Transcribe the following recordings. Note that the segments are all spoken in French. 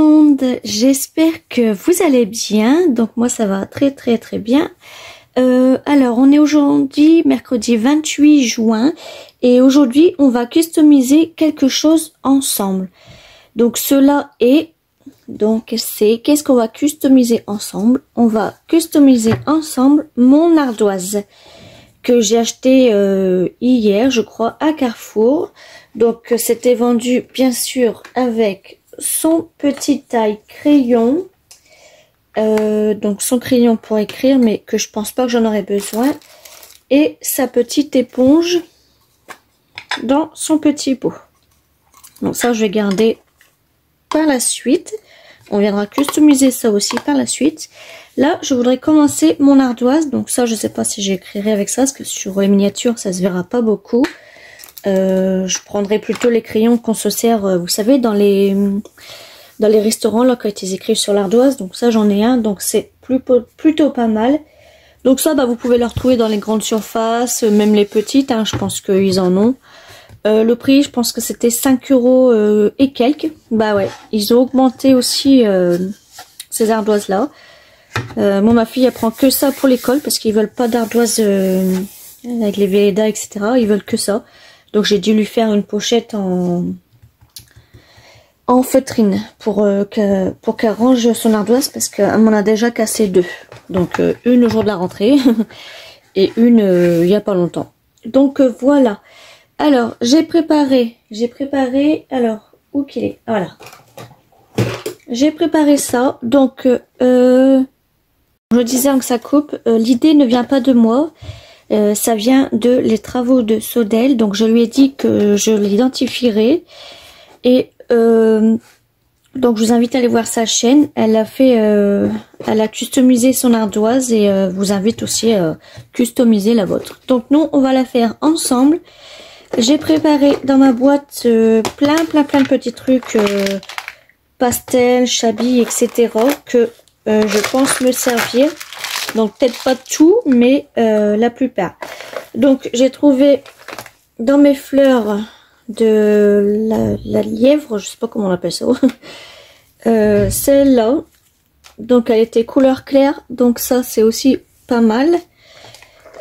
monde, j'espère que vous allez bien. Donc moi ça va très bien. Alors on est aujourd'hui mercredi 28 juin et aujourd'hui on va customiser quelque chose ensemble. Donc cela est, qu'est-ce qu'on va customiser ensemble? On va customiser ensemble mon ardoise que j'ai acheté hier je crois à Carrefour. Donc c'était vendu bien sûr avec son petit taille crayon, donc son crayon pour écrire mais que je pense pas que j'en aurais besoin, et sa petite éponge dans son petit pot. Donc ça je vais garder par la suite, on viendra customiser ça aussi par la suite. Là je voudrais commencer mon ardoise, donc ça je sais pas si j'écrirai avec ça parce que sur les miniatures ça se verra pas beaucoup. Je prendrai plutôt les crayons qu'on se sert, vous savez, dans les restaurants là quand ils écrivent sur l'ardoise. Donc ça j'en ai un, donc c'est plutôt pas mal. Donc ça vous pouvez le retrouver dans les grandes surfaces, même les petites, hein, je pense qu'ils en ont. Le prix, je pense que c'était 5 € et quelques. Bah ouais, ils ont augmenté aussi ces ardoises là. Moi ma fille elle prend que ça pour l'école parce qu'ils veulent pas d'ardoise avec les Velleda etc. Ils veulent que ça. Donc j'ai dû lui faire une pochette en feutrine pour qu'elle range son ardoise parce qu'elle m'en a déjà cassé deux. Donc une au jour de la rentrée et une il y a pas longtemps. Donc voilà. Alors j'ai préparé, alors où qu'il est, voilà. J'ai préparé ça, donc je disais que ça coupe, l'idée ne vient pas de moi. Ça vient de les travaux de Sodel, donc je lui ai dit que je l'identifierai et donc je vous invite à aller voir sa chaîne. Elle a customisé son ardoise et vous invite aussi à customiser la vôtre. Donc nous on va la faire ensemble. J'ai préparé dans ma boîte plein de petits trucs pastel, chablis, etc. que je pense me servir. Donc peut-être pas tout, mais la plupart. Donc j'ai trouvé dans mes fleurs de la lièvre, je sais pas comment on appelle ça, celle-là. Donc elle était couleur claire, donc ça c'est aussi pas mal.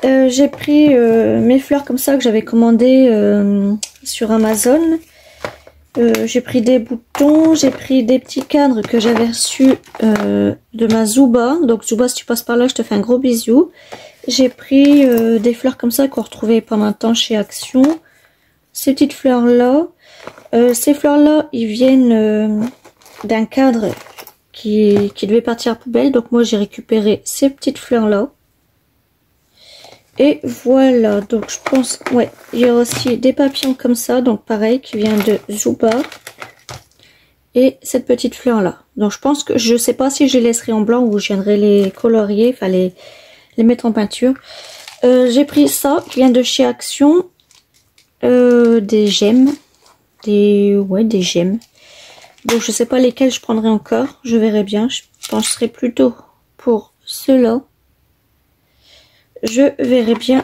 J'ai pris mes fleurs comme ça que j'avais commandé sur Amazon. J'ai pris des boutons, j'ai pris des petits cadres que j'avais reçus de ma Zuba. Donc Zuba, si tu passes par là, je te fais un gros bisou. J'ai pris des fleurs comme ça qu'on retrouvait pendant un temps chez Action. Ces petites fleurs là. Ces fleurs là, ils viennent d'un cadre qui devait partir à poubelle. Donc moi j'ai récupéré ces petites fleurs là. Et voilà, donc je pense, ouais, il y a aussi des papillons comme ça, donc pareil, qui vient de Zuba. Et cette petite fleur là. Donc je pense que, je sais pas si je les laisserai en blanc ou je viendrai les colorier, enfin les mettre en peinture. J'ai pris ça, qui vient de chez Action. Des gemmes. Des gemmes. Donc je sais pas lesquelles je prendrai encore, je verrai bien. Je penserai plutôt pour ceux-là. Je verrai bien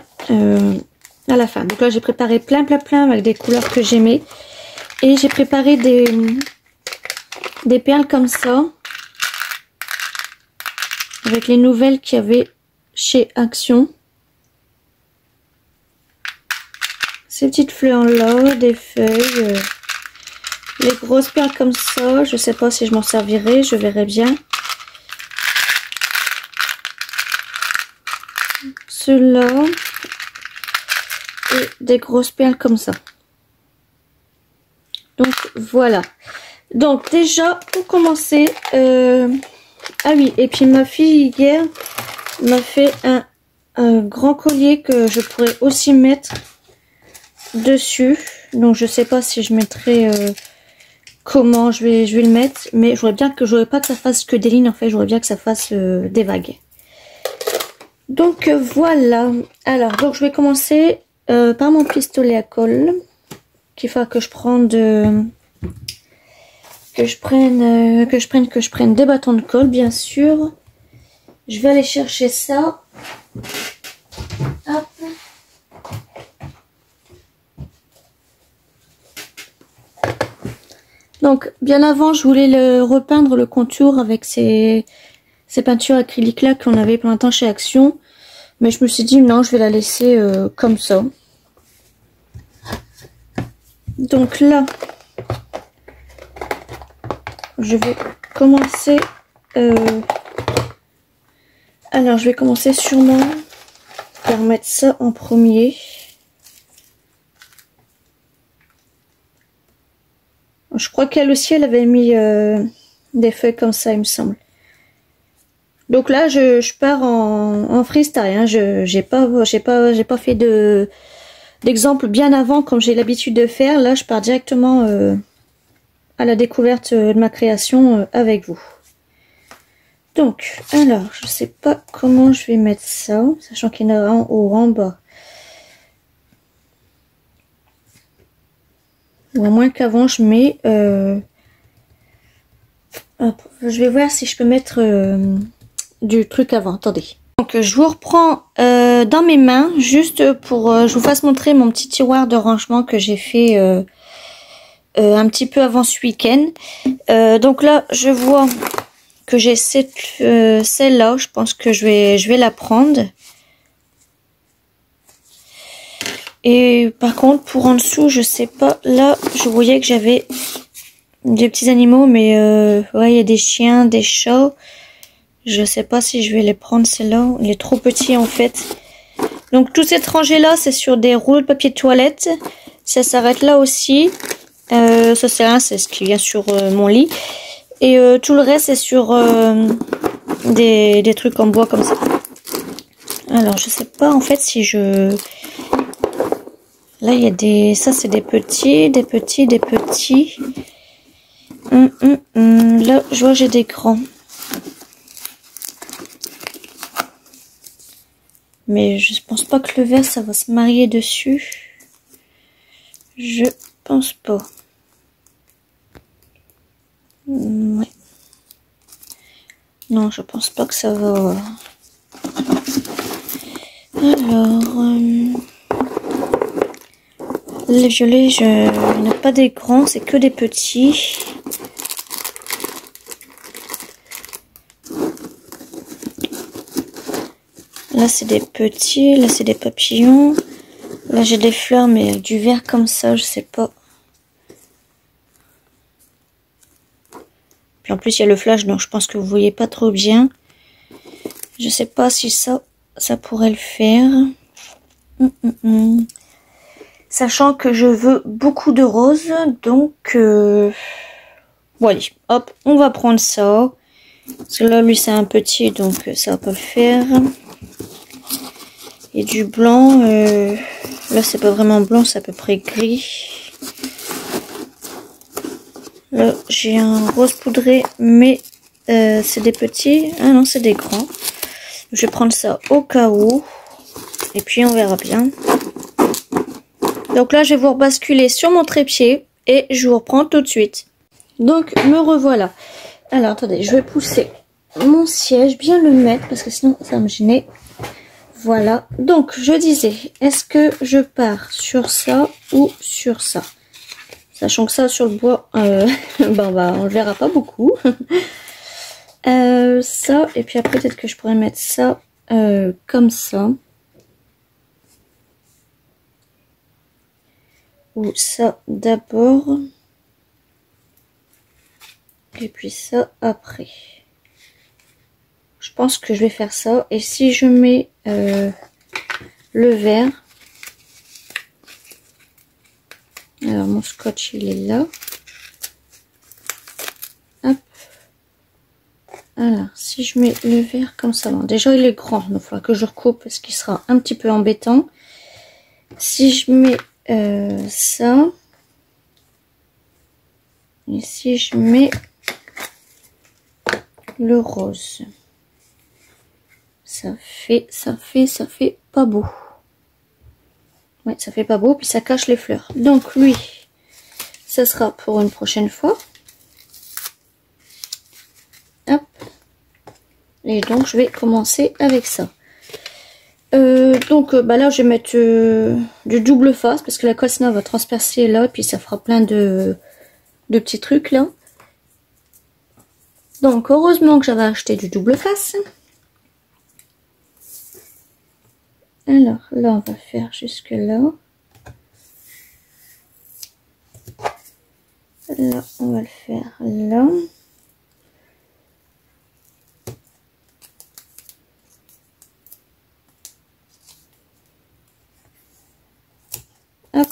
à la fin. Donc là j'ai préparé plein avec des couleurs que j'aimais. Et j'ai préparé des perles comme ça. Avec les nouvelles qu'il y avait chez Action. Ces petites fleurs là, des feuilles. Les grosses perles comme ça. Je sais pas si je m'en servirai, je verrai bien. Ceux-là et des grosses perles comme ça. Donc voilà. Donc déjà pour commencer, ah oui, et puis ma fille hier m'a fait un grand collier que je pourrais aussi mettre dessus. Donc je sais pas si je mettrai comment je vais le mettre, mais je voudrais bien que pas que ça fasse que des lignes, en fait, je voudrais bien que ça fasse des vagues. Donc voilà, alors donc je vais commencer par mon pistolet à colle qu'il faut que je prenne que je prenne des bâtons de colle bien sûr. Je vais aller chercher ça. Hop. Donc, bien avant, je voulais le repeindre le contour avec ces peintures acryliques là qu'on avait plein de temps chez Action. Mais je me suis dit, non, je vais la laisser comme ça. Donc là, je vais commencer... Alors, je vais commencer sûrement par mettre ça en premier. Je crois qu'elle aussi, elle avait mis des feuilles comme ça, il me semble. Donc là, je pars en freestyle. Hein. J'ai pas fait d'exemple bien avant comme j'ai l'habitude de faire. Là, je pars directement à la découverte de ma création avec vous. Donc, alors, je sais pas comment je vais mettre ça, sachant qu'il y en a en haut, en bas. Ou à moins qu'avant, je mets... Hop, je vais voir si je peux mettre du truc avant. Attendez. Donc, je vous reprends dans mes mains, juste pour je vous fasse montrer mon petit tiroir de rangement que j'ai fait un petit peu avant ce week-end. Donc là, je vois... que j'ai celle-là, je pense que je vais la prendre. Et par contre, pour en dessous, je sais pas. Là, je voyais que j'avais des petits animaux, mais ouais, il y a des chiens, des chats. Je sais pas si je vais les prendre, celle-là. Il est trop petit en fait. Donc tout cette rangée-là, c'est sur des rouleaux de papier de toilette. Ça s'arrête là aussi. Ça c'est rien, c'est ce qui vient sur mon lit. Et tout le reste, c'est sur des trucs en bois comme ça. Alors, je sais pas en fait si je... Là, il y a des... Ça, c'est des petits, des petits, des petits. Là, je vois j'ai des grands. Mais je pense pas que le vert, ça va se marier dessus. Je pense pas. Ouais. Non, je pense pas que ça va. Alors, les violets, il n'y en a pas des grands, c'est que des petits. Là, c'est des petits, là, c'est des papillons. Là, j'ai des fleurs, mais du vert comme ça, je sais pas. Puis en plus, il y a le flash, donc je pense que vous voyez pas trop bien. Je sais pas si ça pourrait le faire. Sachant que je veux beaucoup de roses, donc voilà, hop, on va prendre ça. Parce que là, lui, c'est un petit, donc ça va pas le faire. Et du blanc, là, c'est pas vraiment blanc, c'est à peu près gris. Là, j'ai un rose poudré, mais c'est des petits. Ah non, c'est des grands. Je vais prendre ça au cas où. Et puis, on verra bien. Donc là, je vais vous rebasculer sur mon trépied et je vous reprends tout de suite. Donc, me revoilà. Alors, attendez, je vais pousser mon siège, bien le mettre parce que sinon, ça va me gêner. Voilà. Donc, je disais, est-ce que je pars sur ça ou sur ça? Sachant que ça, sur le bois, ben, on le verra pas beaucoup. Ça, et puis après, peut-être que je pourrais mettre ça comme ça. Ou ça d'abord. Et puis ça après. Je pense que je vais faire ça. Et si je mets le vert. Alors mon scotch il est là. Hop. Alors si je mets le vert comme ça. Bon, déjà il est grand. Il va falloir que je recoupe parce qu'il sera un petit peu embêtant. Si je mets ça. Et si je mets le rose. Ça fait pas beau. Ouais, ça fait pas beau, puis ça cache les fleurs. Donc lui, ça sera pour une prochaine fois. Hop. Et donc je vais commencer avec ça. Donc bah là je vais mettre du double face parce que la colle sinon va transpercer là et puis ça fera plein de de petits trucs là. Donc heureusement que j'avais acheté du double face. Alors là on va faire jusque là. Là on va le faire là. Hop.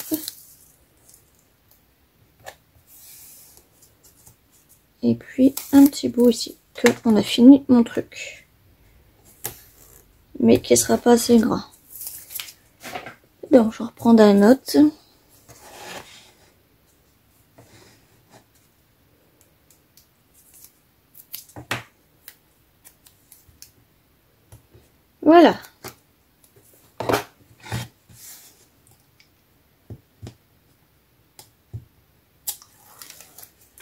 Et puis un petit bout ici, que on a fini mon truc. Mais qui sera pas assez gras. Donc je vais reprendre un autre. Voilà.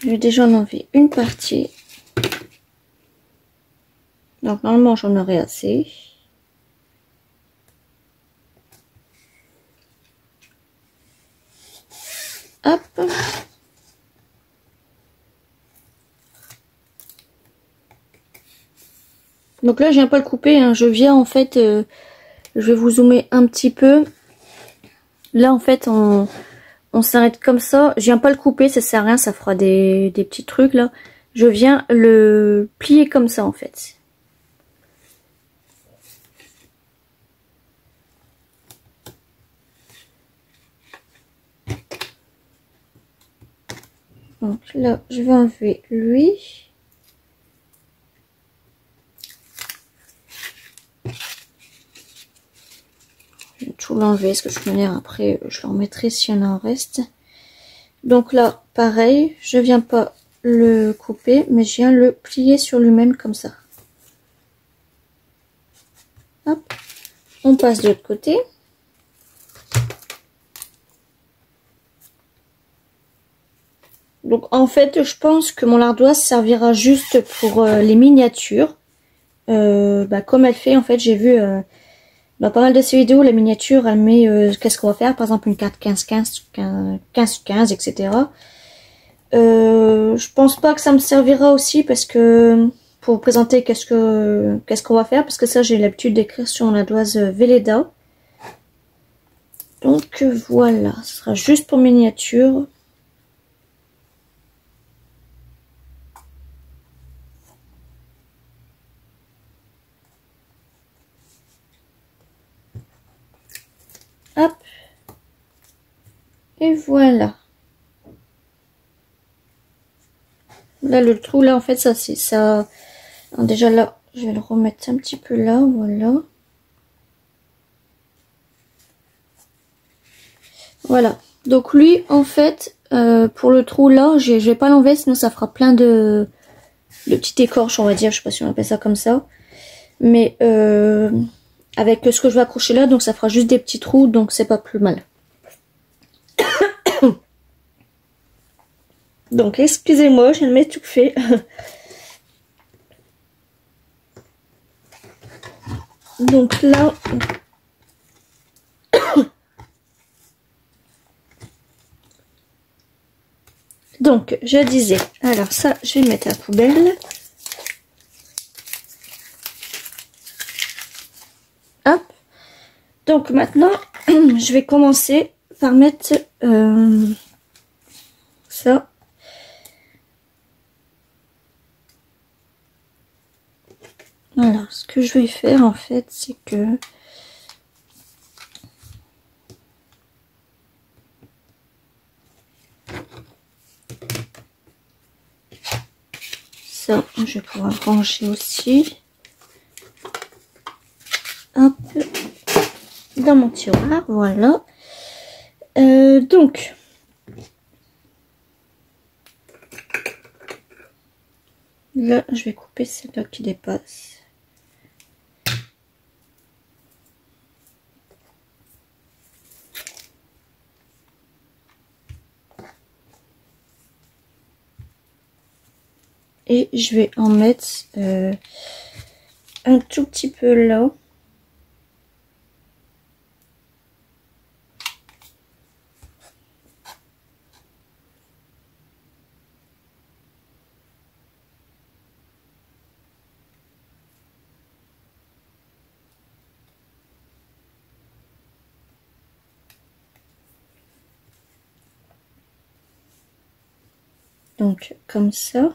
Je vais déjà en enlever une partie. Donc normalement j'en aurai assez. Hop. Donc là je viens pas le couper, hein. Je viens en fait, je vais vous zoomer un petit peu. Là en fait on s'arrête comme ça. Je viens pas le couper, ça sert à rien, ça fera des petits trucs là. Je viens le plier comme ça en fait. Donc là, je vais enlever lui. Je vais tout l'enlever, parce que de toute manière, après, je le remettrai s'il y en a un reste. Donc là, pareil, je viens pas le couper, mais je viens le plier sur lui-même comme ça. Hop. On passe de l'autre côté. Donc en fait, je pense que mon ardoise servira juste pour les miniatures. Comme elle fait, en fait, j'ai vu dans pas mal de ces vidéos, la miniature, elle met qu'est-ce qu'on va faire, par exemple une carte 15-15, 15-15, etc. Je pense pas que ça me servira aussi parce que pour vous présenter qu'est-ce qu'on va faire, parce que ça j'ai l'habitude d'écrire sur mon ardoise Velleda. Donc voilà, ce sera juste pour miniature. Hop. Et voilà. Là, le trou, là, en fait, ça, c'est ça. Alors, déjà, là, je vais le remettre un petit peu là, voilà. Voilà. Donc, lui, en fait, pour le trou, là, je vais pas l'enlever, sinon ça fera plein de petites écorches, on va dire. Je sais pas si on appelle ça comme ça. Mais, avec ce que je vais accrocher là, donc ça fera juste des petits trous, donc c'est pas plus mal. Donc, excusez-moi, je viens de m'étouffer. Donc là... Donc, je disais... Alors ça, je vais le mettre à la poubelle. Hop. Donc maintenant, je vais commencer par mettre ça. Alors, ce que je vais faire en fait, c'est que ça, je vais pouvoir ranger aussi. Hop, dans mon tiroir, voilà. Donc, là, je vais couper celle-là qui dépasse. Et je vais en mettre un tout petit peu là. Donc comme ça.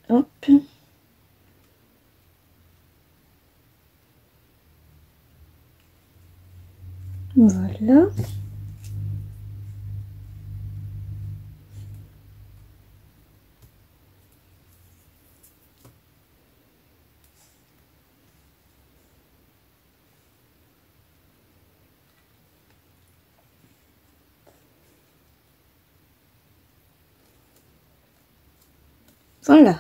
Hop. Voilà. Voilà.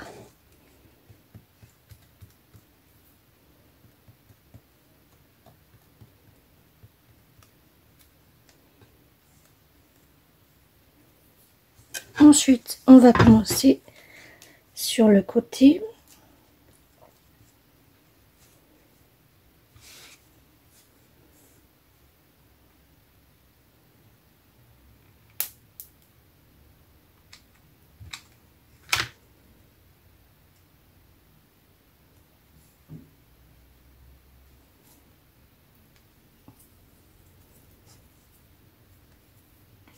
Ensuite, on va commencer sur le côté.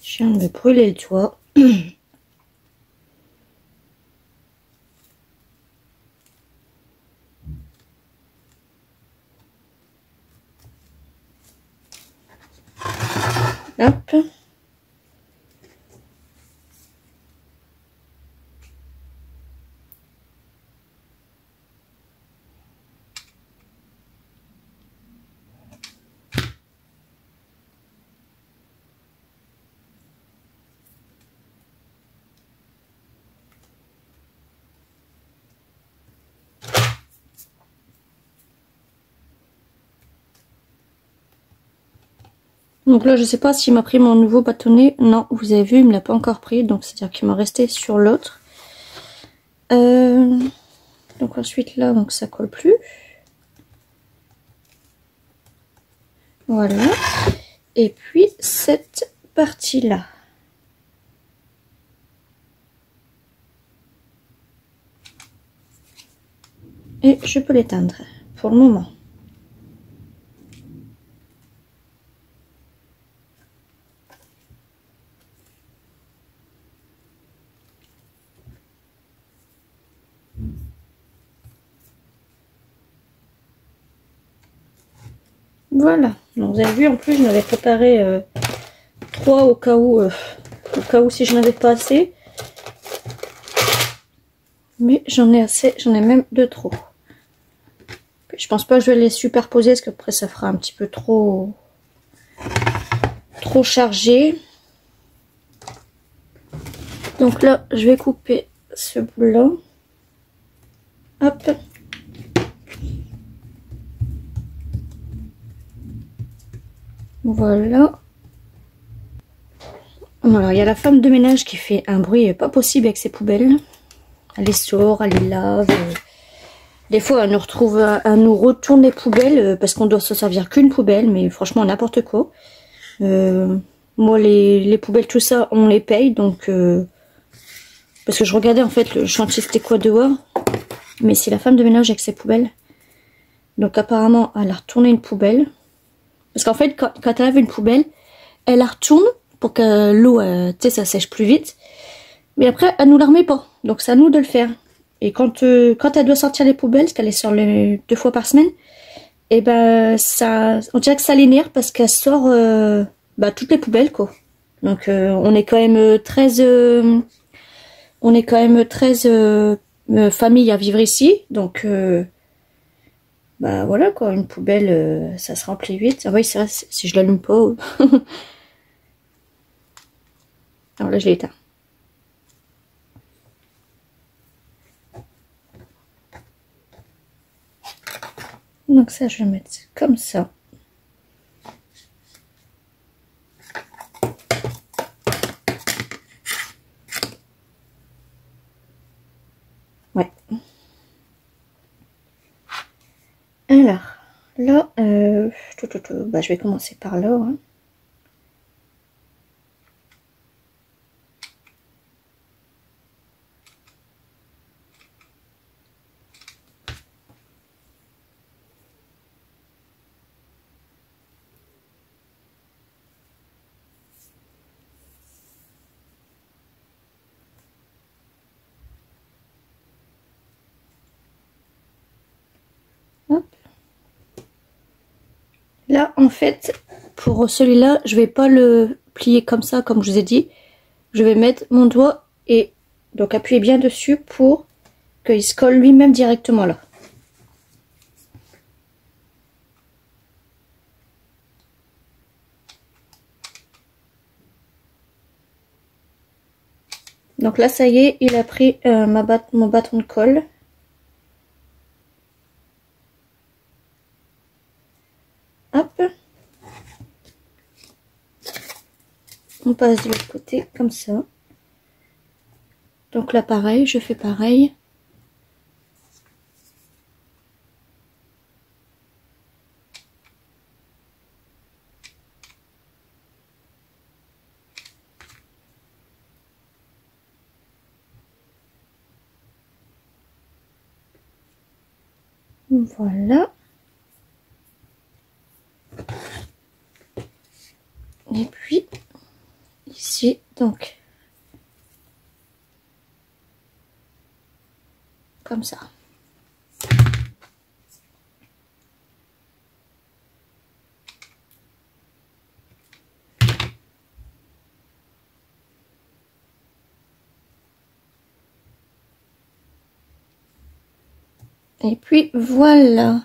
Je viens de me brûler le doigt. Hop. Donc là, je sais pas s'il m'a pris mon nouveau bâtonnet. Non, vous avez vu, il me l'a pas encore pris. Donc, c'est-à-dire qu'il m'a resté sur l'autre. Donc ensuite, là, donc ça colle plus. Voilà. Et puis, cette partie-là. Et je peux l'éteindre pour le moment. Voilà, donc vous avez vu, en plus je m'avais préparé 3 au cas où si je n'avais pas assez. Mais j'en ai assez, j'en ai même de trop. Je pense pas que je vais les superposer parce qu'après ça fera un petit peu trop chargé. Donc là je vais couper ce bout-là. Hop. Voilà. Alors il y a la femme de ménage qui fait un bruit pas possible avec ses poubelles. Elle les sort, elle les lave. Des fois elle nous retourne les poubelles parce qu'on doit se servir qu'une poubelle, mais franchement n'importe quoi. Moi les poubelles tout ça on les paye, donc parce que je regardais en fait le chantier c'était quoi dehors, mais c'est la femme de ménage avec ses poubelles. Donc apparemment elle a retourné une poubelle. Parce qu'en fait quand elle lave une poubelle, elle la retourne pour que l'eau, tu sais, ça sèche plus vite. Mais après, elle nous la remet pas. Donc, c'est à nous de le faire. Et quand elle doit sortir les poubelles, parce qu'elle les sort 2 fois par semaine, et ben, on dirait que ça l'énerve parce qu'elle sort toutes les poubelles, quoi. Donc, on est quand même 13 familles à vivre ici. Donc, voilà, quoi. Une poubelle, ça se remplit vite. Ah oui, c'est vrai, si je l'allume pas. Alors là, je l'ai éteint. Donc ça, je vais mettre comme ça. Ouais. Alors, là, je vais commencer par là. Hein. Là, en fait, pour celui-là, je vais pas le plier comme ça, comme je vous ai dit. Je vais mettre mon doigt et donc appuyer bien dessus pour qu'il se colle lui-même directement là. Donc là, ça y est, il a pris mon bâton de colle. Hop. On passe de l'autre côté, comme ça. Donc là, pareil, je fais pareil. Voilà. Et puis, ici, donc, comme ça. Et puis, voilà.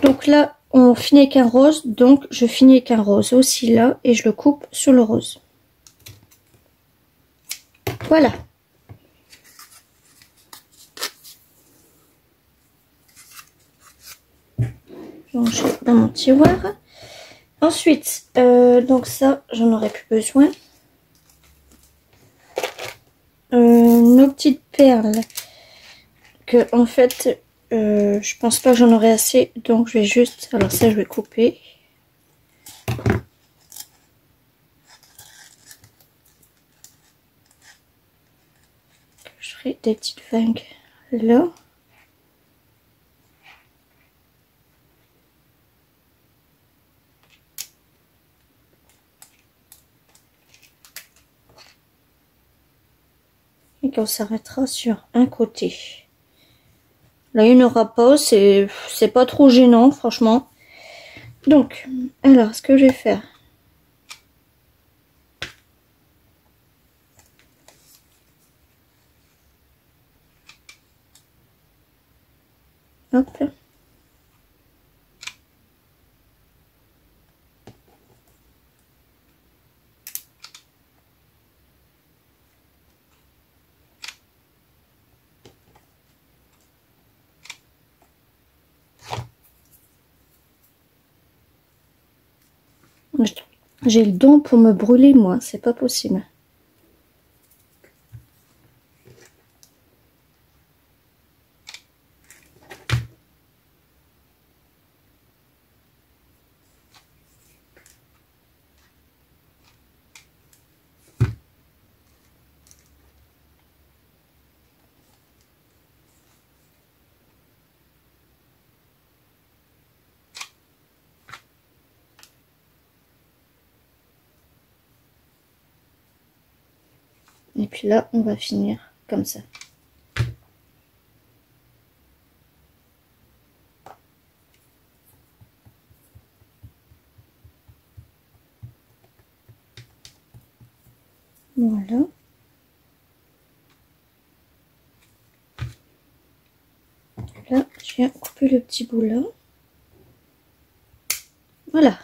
Donc là, on finit avec un rose, donc je finis avec un rose aussi là, et je le coupe sur le rose. Voilà. J'enchaîne dans mon tiroir. Ensuite, donc ça, j'en aurais plus besoin. Nos petites perles, que en fait, je pense pas que j'en aurai assez, donc je vais juste, alors ça je vais couper. Je ferai des petites vagues là. Et qu'on s'arrêtera sur un côté. Là, il n'y en aura pas, c'est pas trop gênant, franchement. Donc, alors, ce que je vais faire. Hop. J'ai le don pour me brûler, moi, c'est pas possible. Et puis là, on va finir comme ça. Voilà. Là, je viens couper le petit bout là. Voilà.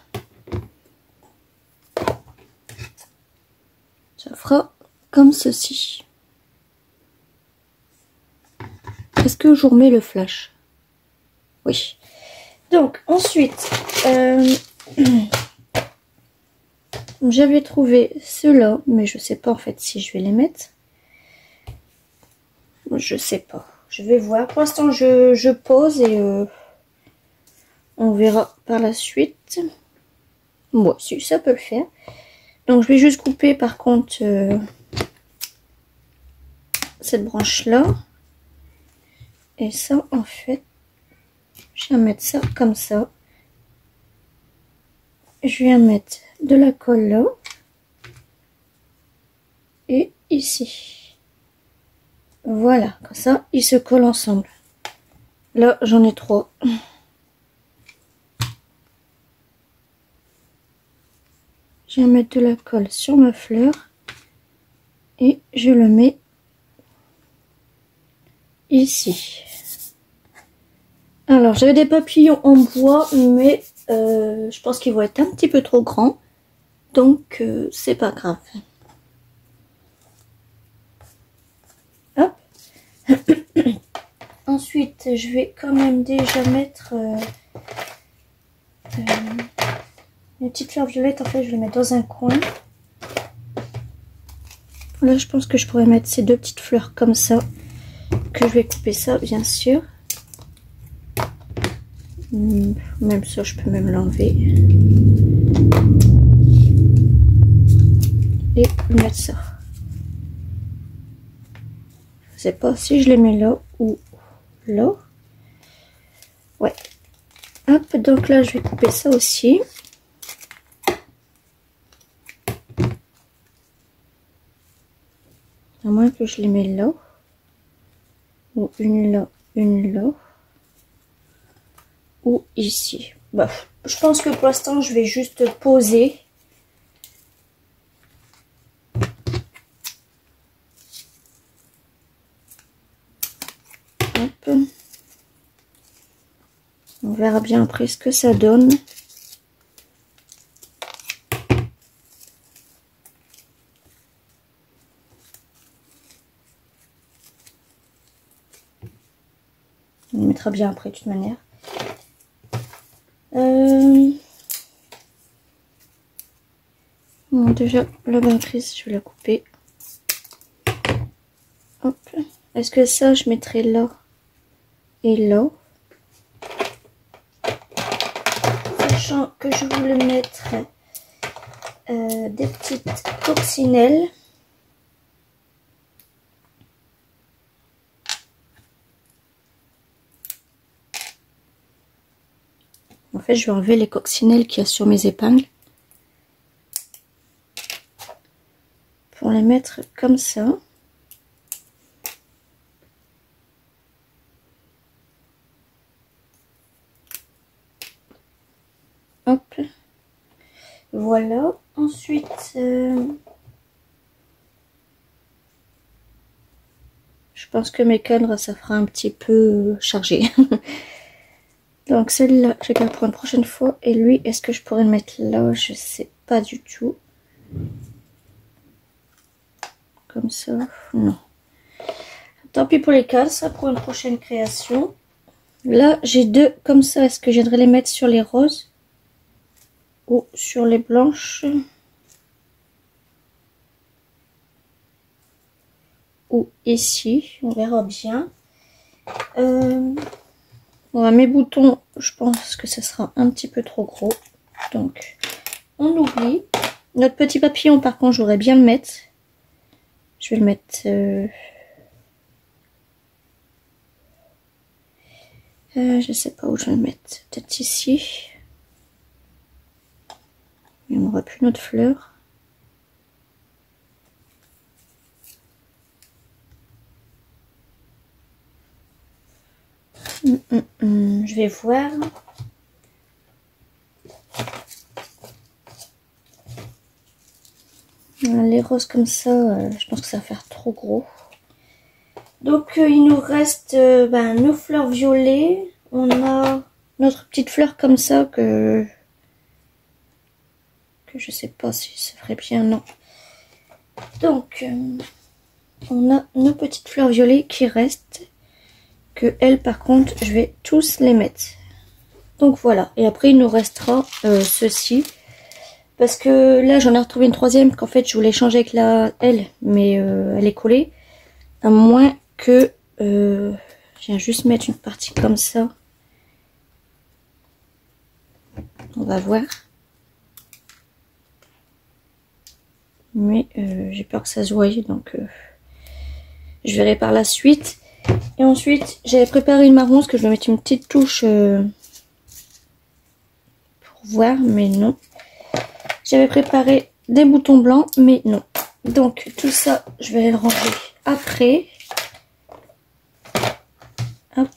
Ça fera comme ceci. Est-ce que je vous remets le flash? Oui. Donc, ensuite, j'avais trouvé ceux-là, mais je sais pas en fait si je vais les mettre. Je sais pas. Je vais voir. Pour l'instant, je pose et on verra par la suite. Moi, si ça peut le faire. Donc, je vais juste couper par contre cette branche-là. Et ça, en fait, je vais mettre ça comme ça. Je viens mettre de la colle là. Et ici. Voilà, comme ça, ils se collent ensemble. Là, j'en ai trois. Je vais mettre de la colle sur ma fleur et je le mets ici. Alors j'avais des papillons en bois, mais je pense qu'ils vont être un petit peu trop grands, donc c'est pas grave. Hop. Ensuite je vais quand même déjà mettre les petites fleurs violettes. En fait je vais les mettre dans un coin. Là je pense que je pourrais mettre ces deux petites fleurs comme ça, que je vais couper ça bien sûr. Même ça je peux même l'enlever et mettre ça. Je sais pas si je les mets là ou là. Ouais. Hop, donc là je vais couper ça aussi. À moins que je les mets là. Ou une là, une là. Ou ici. Bah, je pense que pour l'instant je vais juste poser. Hop. On verra bien après ce que ça donne. On le mettra bien après de toute manière. Bon, déjà la bantrice je vais la couper. Hop. Est-ce que ça je mettrai là et là, sachant que je voulais mettre des petites coccinelles. En fait, je vais enlever les coccinelles qu'il y a sur mes épingles pour les mettre comme ça. Hop. Voilà. Ensuite, je pense que mes cadres, ça fera un petit peu chargé. Donc celle-là, je garde pour une prochaine fois. Et lui, est-ce que je pourrais le mettre là? Je sais pas du tout. Comme ça, non. Tant pis pour les cadres, ça pour une prochaine création. Là, j'ai deux comme ça. Est-ce que je viendrai les mettre sur les roses ou sur les blanches? Ou ici, on verra bien. Voilà, mes boutons, je pense que ce sera un petit peu trop gros. Donc, on oublie. Notre petit papillon, par contre, je voudrais bien le mettre. Je vais le mettre... je sais pas où je vais le mettre. Peut-être ici. Il n'y aura plus notre fleur. Je vais voir. Les roses comme ça, je pense que ça va faire trop gros. Donc il nous reste nos fleurs violettes. On a notre petite fleur comme ça que je sais pas si ça ferait bien, non. Donc on a nos petites fleurs violettes qui restent. Que elles par contre je vais tous les mettre. Donc voilà. Et après il nous restera ceci. Parce que là j'en ai retrouvé une troisième qu'en fait je voulais changer avec elle, mais elle est collée. À moins que je viens juste mettre une partie comme ça. On va voir. Mais j'ai peur que ça se voie, donc je verrai par la suite. Et ensuite j'avais préparé une marron, parce que je vais mettre une petite touche pour voir, mais non. J'avais préparé des boutons blancs, mais non. Donc tout ça, je vais le ranger après. Hop.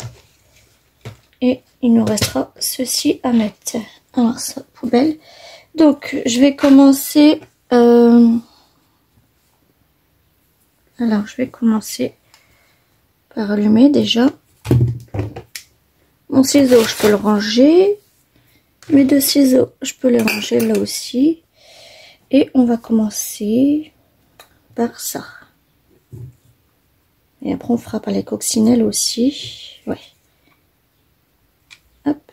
Et il nous restera ceci à mettre. Alors ça, poubelle. Donc, je vais commencer. Alors, je vais commencer par allumer déjà. Mon ciseau, je peux le ranger. Mes deux ciseaux, je peux les ranger là aussi. Et on va commencer par ça. Et après, on fera par les coccinelles aussi. Ouais. Hop.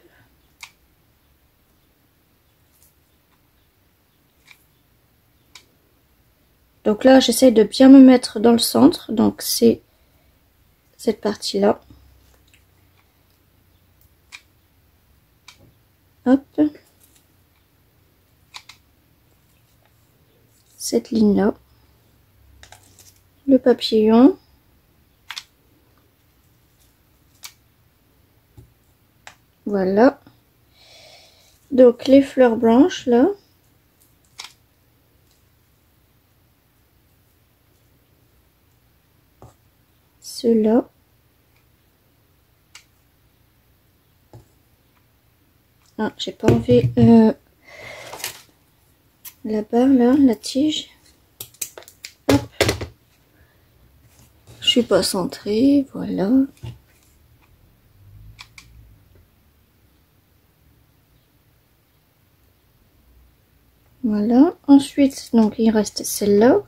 Donc là, j'essaie de bien me mettre dans le centre. Donc, c'est cette partie-là. Hop. Cette ligne-là. Le papillon. Voilà. Donc, les fleurs blanches, là. Ceux-là. Ah, j'ai pas enlevé la barre, là, la tige. Hop. Je suis pas centrée, voilà. Voilà. Ensuite, donc, il reste celle-là.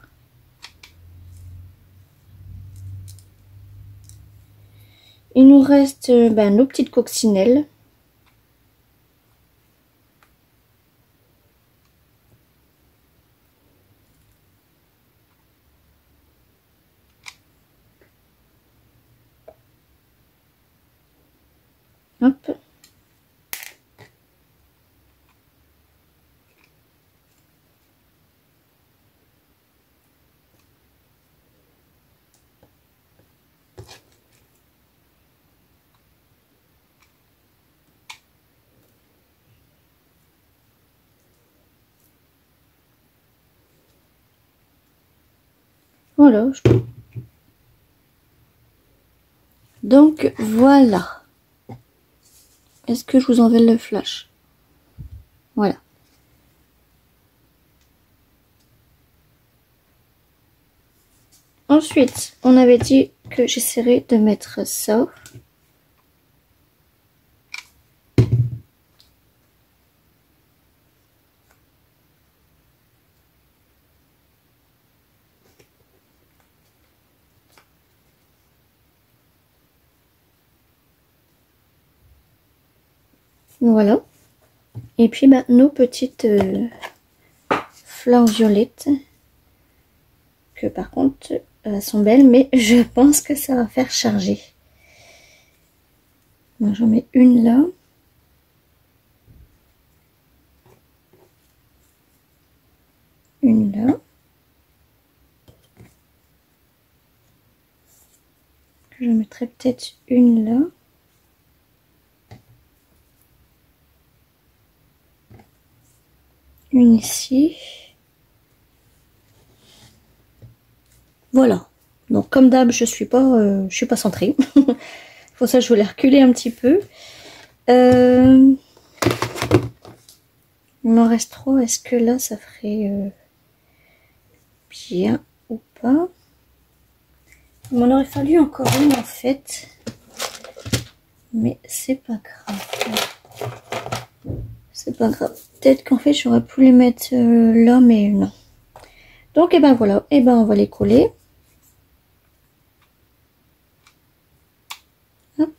Il nous reste nos petites coccinelles. Hop. Voilà. Donc, voilà. Est-ce que je vous enlève le flash? Voilà. Ensuite, on avait dit que j'essaierai de mettre ça. Voilà. Et puis, nos petites fleurs violettes. Que par contre, sont belles, mais je pense que ça va faire charger. Donc, j'en mets une là. Une là. Je mettrai peut-être une là. Une ici. Voilà. Donc comme d'hab, je suis pas centrée. Pour ça, je voulais reculer un petit peu. Il m'en reste 3. Est-ce que là, ça ferait bien ou pas? Il m'en aurait fallu encore une en fait. Mais c'est pas grave. C'est pas grave. Peut-être qu'en fait, j'aurais pu les mettre là, mais non. Donc, et ben voilà. Et ben, on va les coller. Hop.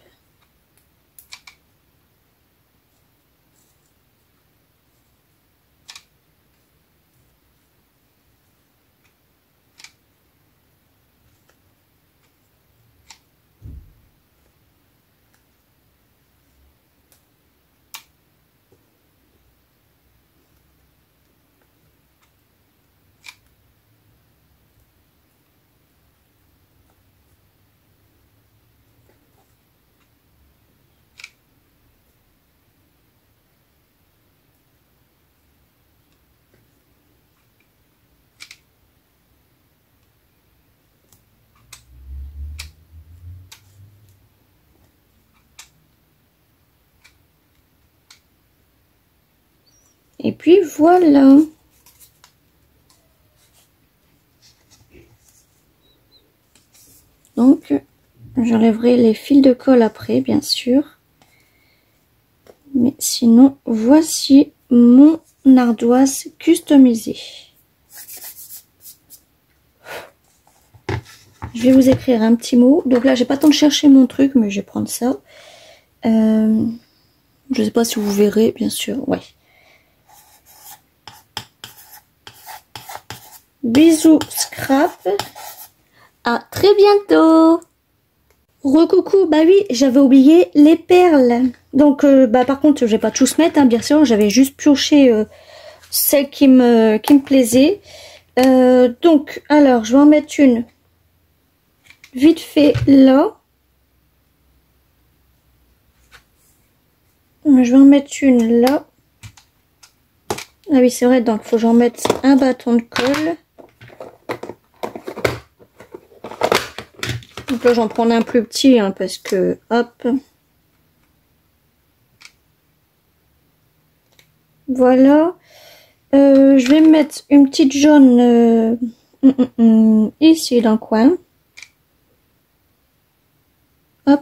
Et puis voilà. Donc, j'enlèverai les fils de colle après, bien sûr. Mais sinon, voici mon ardoise customisée. Je vais vous écrire un petit mot. Donc là, j'ai pas le temps de chercher mon truc, mais je vais prendre ça. Je sais pas si vous verrez, bien sûr. Ouais. Bisous scrap. À très bientôt. Recoucou, bah oui, j'avais oublié les perles. Donc, par contre, je vais pas tous mettre, hein, bien sûr. J'avais juste pioché celles qui me plaisaient. Donc, alors, je vais en mettre une vite fait là. Je vais en mettre une là. Ah oui, c'est vrai, donc il faut que j'en mette un bâton de colle. Donc là, j'en prends un plus petit, hein, parce que, hop. Voilà. Je vais mettre une petite jaune ici dans le coin. Hop.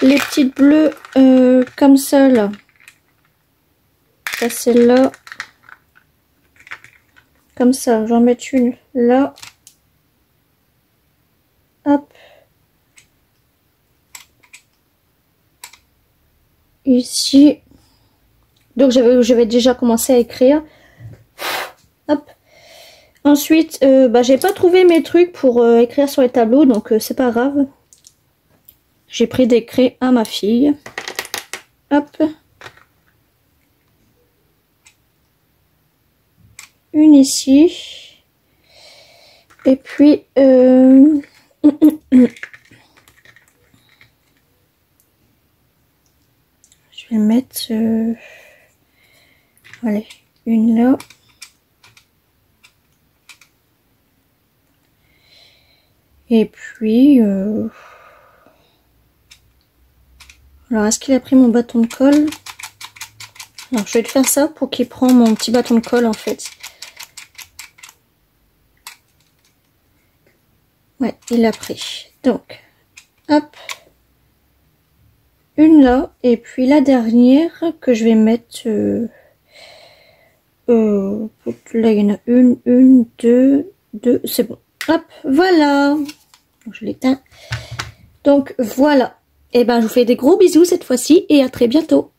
Les petites bleues comme ça, là. Ça, c'est là. Comme ça, j'en mets une là. Hop. Ici. Donc, j'avais déjà commencé à écrire. Hop. Ensuite, j'ai pas trouvé mes trucs pour écrire sur les tableaux, donc c'est pas grave. J'ai pris des craies à ma fille. Hop. Une ici. Et puis, je vais mettre, allez, une là. Et puis, alors, est-ce qu'il a pris mon bâton de colle? Alors, je vais le faire ça pour qu'il prenne mon petit bâton de colle, en fait. Ouais, il l'a pris. Donc, hop. Une là. Et puis la dernière que je vais mettre... là, il y en a une, deux, c'est bon. Hop, voilà. Je l'éteins. Donc, voilà. Et ben, je vous fais des gros bisous cette fois-ci et à très bientôt.